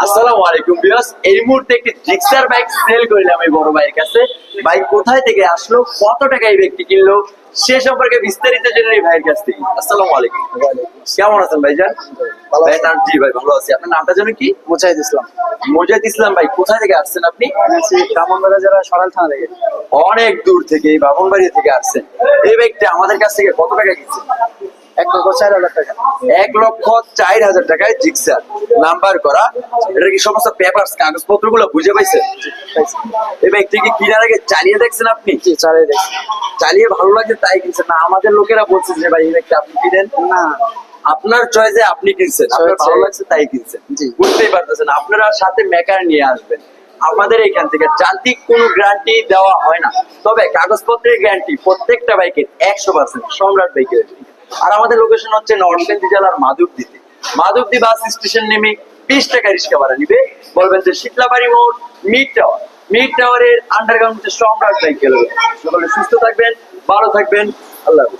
আসসালামু আলাইকুম ভিউয়ার্স, এই মুহূর্তে একটি জিক্সার বাইক সেল করলাম এই বড় ভাইয়ের কাছে। বাইক কোথায় থেকে আসলো, কত টাকা এই ব্যক্তি কিনলো, সে সম্পর্কে বিস্তারিত জেনে এই ভাইয়ের কাছ থেকে। আসসালামু আলাইকুম, কেমন আছেন ভাইজান? জি ভাই ভালো আছি। আপনার নামটা যেন কি? মুজাহিদ ইসলাম। মুজাহিদ ইসলাম ভাই, কোথায় থেকে আসছেন আপনি? ব্রাহ্মণবাড়িয়া জেলা সরাইল থানা থেকে। অনেক দূর থেকে, এই ব্রাহ্মণবাড়িয়া থেকে আসছেন। এই বাইকটা আমাদের কাছ থেকে কত টাকা কিনছেন? 1,04,000 টাকা। 1,04,000 টাকায় জিক্সার নাম্বার করা। এটা কি সমস্ত পেপারস কাগজপত্র গুলো বুঝে পাইছেন? এই ব্যক্তি কি কিনার আগে চালিয়ে দেখছেন আপনি? জি, চালিয়ে দেখছি। চালিয়ে ভালো লাগছে তাই কিনছেন না আমাদের লোকেরা বলছে যে ভাই এই ব্যক্তি আপনি কিনেন না, আপনার চয়েসে আপনি কিনছেন, আপনার ভালো লাগছে তাই কিনছেন? জি। বুঝতেই পারতেছেন, আপনারা সাথে মেকার নিয়ে আসবেন। আমাদের এখান থেকে যান্ত্রিক কোনো গ্যারান্টি দেওয়া হয় না, তবে কাগজপত্রের গ্যারান্টি প্রত্যেকটা বাইকের 100% সম্রাট বাইকের। আর আমাদের লোকেশন হচ্ছে নরসিংদী জেলার মাধবদীতে। মাধবদী বাস স্টেশন নেমে 20 টাকা রিক্সা ভাড়া নিবে, বলবেন যে শীতলাবাড়ি মোড় মিড টাওয়ারের আন্ডারগ্রাউন্ড সম্রাট বাইকের। সকলে সুস্থ থাকবেন, ভালো থাকবেন, আল্লাহ হাফেজ।